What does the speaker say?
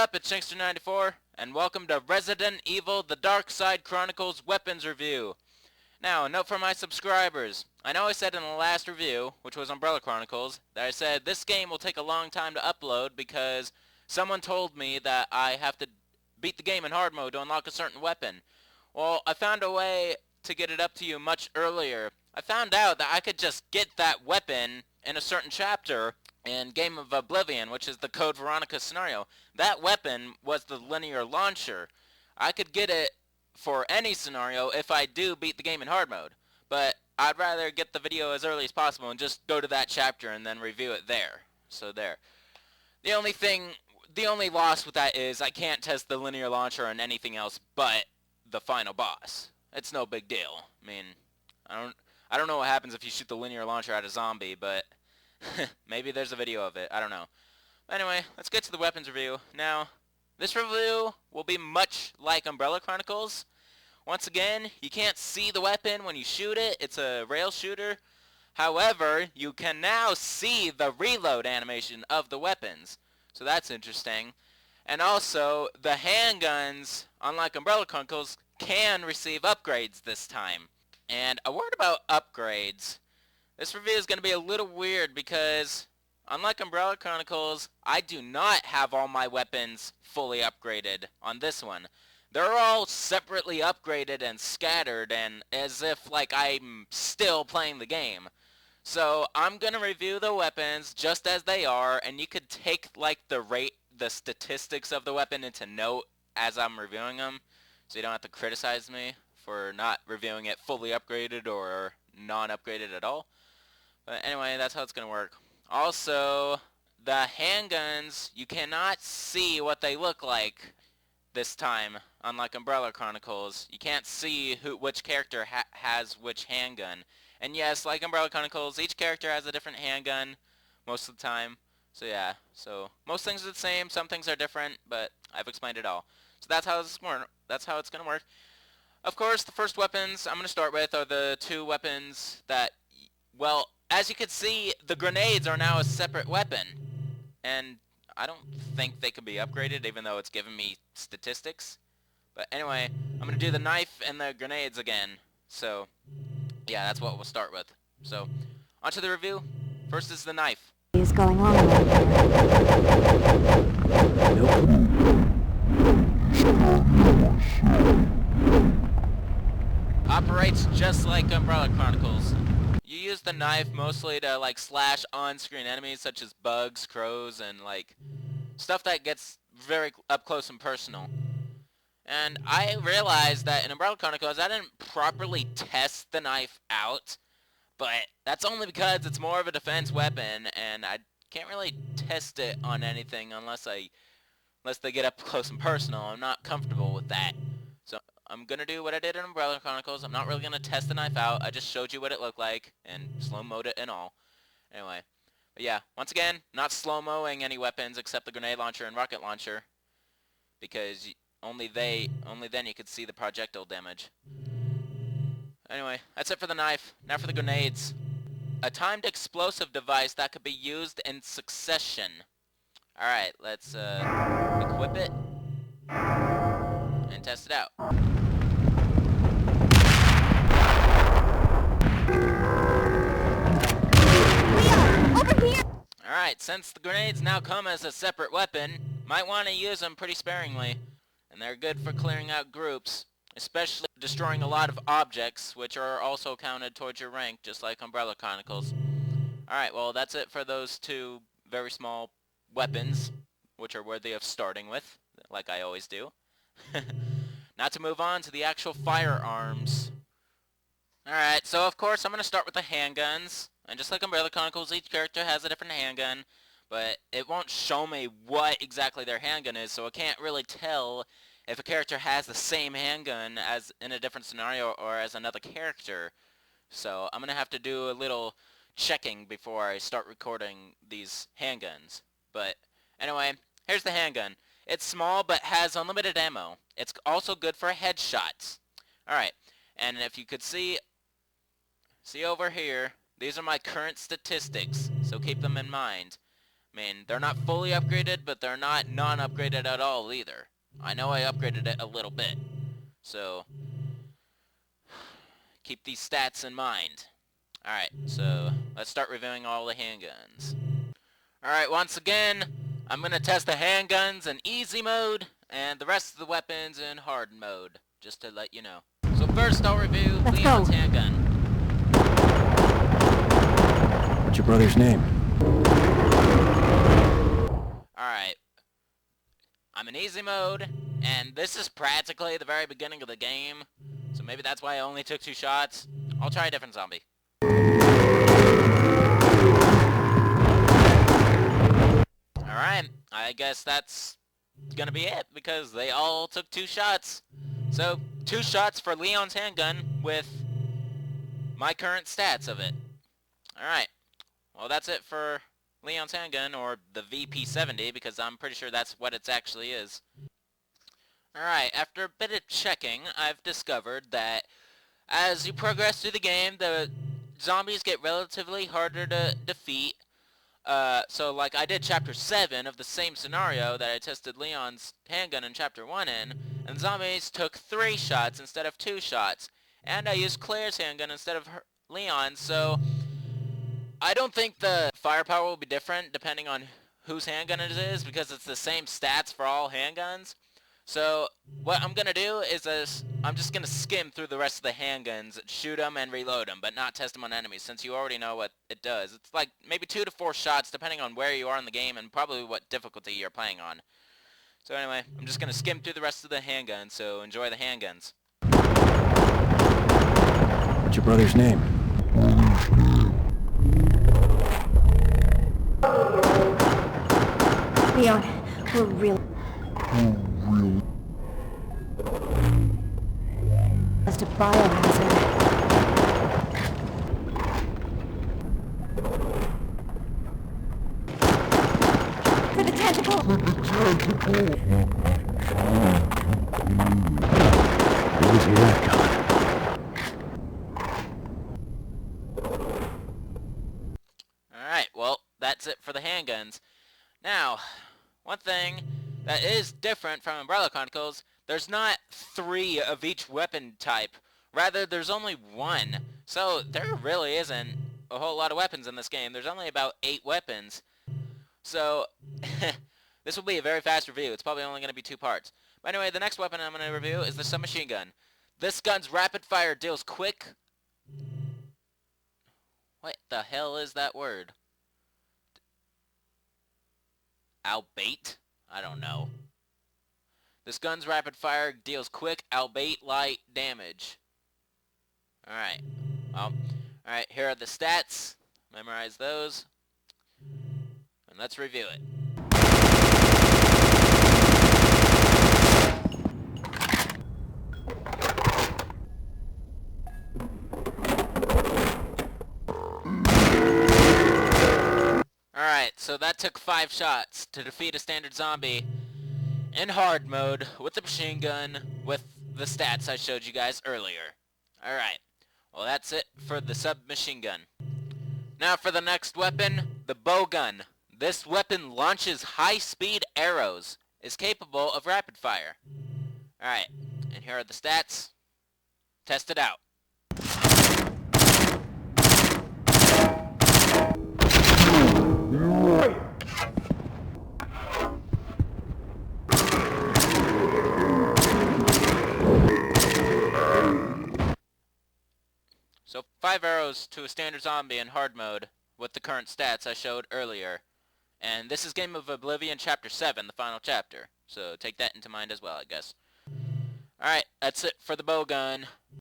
up? It's Shankster94, and welcome to Resident Evil The Darkside Chronicles Weapons Review. Now, a note for my subscribers. I know I said in the last review, which was Umbrella Chronicles, that I said this game will take a long time to upload because someone told me that I have to beat the game in hard mode to unlock a certain weapon. Well, I found a way to get it up to you much earlier. I found out that I could just get that weapon in a certain chapter in Game of Oblivion, which is the Code Veronica scenario. That weapon was the linear launcher. I could get it for any scenario if I do beat the game in hard mode. But I'd rather get the video as early as possible and just go to that chapter and then review it there. So there. The only loss with that is I can't test the linear launcher on anything else but the final boss. It's no big deal. I mean, I don't know what happens if you shoot the linear launcher at a zombie, but maybe there's a video of it. I don't know. Anyway, let's get to the weapons review. Now, this review will be much like Umbrella Chronicles. Once again, you can't see the weapon when you shoot it. It's a rail shooter. However, you can now see the reload animation of the weapons. So that's interesting. And also, the handguns, unlike Umbrella Chronicles, can receive upgrades this time. And a word about upgrades. This review is going to be a little weird because, unlike Umbrella Chronicles, I do not have all my weapons fully upgraded on this one. They're all separately upgraded and scattered, and as if like I'm still playing the game. So I'm going to review the weapons just as they are, and you could take like the statistics of the weapon into note as I'm reviewing them, so you don't have to criticize me for not reviewing it fully upgraded or non-upgraded at all. But anyway, that's how it's going to work. Also, the handguns, you cannot see what they look like this time, unlike Umbrella Chronicles. You can't see which character has which handgun. And yes, like Umbrella Chronicles, each character has a different handgun most of the time. So yeah, so most things are the same, some things are different, but I've explained it all. So that's how it's going to work. Of course, the first weapons I'm going to start with are the two weapons that, well, as you can see, the grenades are now a separate weapon. And I don't think they can be upgraded, even though it's giving me statistics. But anyway, I'm going to do the knife and the grenades again. So, yeah, that's what we'll start with. So, onto the review. First is the knife. What is going on around here? Operates just like Umbrella Chronicles. You use the knife mostly to like slash on-screen enemies such as bugs, crows, and like stuff that gets very up close and personal. And I realized that in Umbrella Chronicles I didn't properly test the knife out, but that's only because it's more of a defense weapon and I can't really test it on anything unless they get up close and personal. I'm not comfortable with that. So I'm going to do what I did in Umbrella Chronicles. I'm not really going to test the knife out. I just showed you what it looked like and slow-moed it and all. Anyway, but yeah, once again, not slow-moing any weapons except the grenade launcher and rocket launcher because only then you could see the projectile damage. Anyway, that's it for the knife. Now for the grenades. A timed explosive device that could be used in succession. Alright, let's equip it and test it out. Alright, since the grenades now come as a separate weapon, might want to use them pretty sparingly. And they're good for clearing out groups, especially destroying a lot of objects, which are also counted towards your rank, just like Umbrella Chronicles. Alright, well that's it for those two very small weapons, which are worthy of starting with, like I always do. Now to move on to the actual firearms. Alright, so of course I'm going to start with the handguns. And just like Umbrella Chronicles, each character has a different handgun. But it won't show me what exactly their handgun is, so I can't really tell if a character has the same handgun as in a different scenario or as another character. So I'm going to have to do a little checking before I start recording these handguns. But anyway, here's the handgun. It's small but has unlimited ammo. It's also good for headshots. Alright, and if you could see over here, these are my current statistics, so keep them in mind. I mean, they're not fully upgraded, but they're not non-upgraded at all either. I know I upgraded it a little bit. So, keep these stats in mind. Alright, so let's start reviewing all the handguns. Alright, once again, I'm going to test the handguns in easy mode and the rest of the weapons in hard mode, just to let you know. So first I'll review Let's Leon's go. handgun. What's your brother's name? Alright, I'm in easy mode, and this is practically the very beginning of the game, so maybe that's why I only took 2 shots. I'll try a different zombie. Alright, I guess that's gonna be it, because they all took 2 shots. So, 2 shots for Leon's handgun with my current stats of it. Alright, well that's it for Leon's handgun, or the VP70, because I'm pretty sure that's what it actually is. Alright, after a bit of checking, I've discovered that as you progress through the game, the zombies get relatively harder to defeat. So like I did chapter 7 of the same scenario that I tested Leon's handgun in chapter 1 in, and zombies took 3 shots instead of 2 shots. And I used Claire's handgun instead of Leon's, so I don't think the firepower will be different depending on whose handgun it is, because it's the same stats for all handguns. So what I'm going to do is I'm just going to skim through the rest of the handguns, shoot them and reload them, but not test them on enemies, since you already know what it does. It's like maybe 2 to 4 shots depending on where you are in the game and probably what difficulty you're playing on. So anyway, I'm just going to skim through the rest of the handguns, so enjoy the handguns. What's your brother's name? Leon, we're real. Just a biohazard. For the tentacle! Where's that gun? Alright, well, that's it for the handguns. Now, one thing that is different from Umbrella Chronicles, there's not 3 of each weapon type. Rather, there's only 1. So, there really isn't a whole lot of weapons in this game. There's only about 8 weapons. So, this will be a very fast review. It's probably only going to be 2 parts. But anyway, the next weapon I'm going to review is the Submachine Gun. This gun's rapid fire deals quick... What the hell is that word? Albeit? I don't know. This gun's rapid fire deals quick, albeit light damage. Alright. Well, alright, here are the stats. Memorize those. And let's review it. Alright, so that took 5 shots to defeat a standard zombie in hard mode with the machine gun with the stats I showed you guys earlier. Alright, well that's it for the submachine gun. Now for the next weapon, the Bowgun. This weapon launches high-speed arrows, is capable of rapid fire. Alright, and here are the stats. Test it out. So 5 arrows to a standard zombie in hard mode with the current stats I showed earlier. And this is Game of Oblivion Chapter 7, the final chapter. So take that into mind as well, I guess. Alright, that's it for the Bowgun.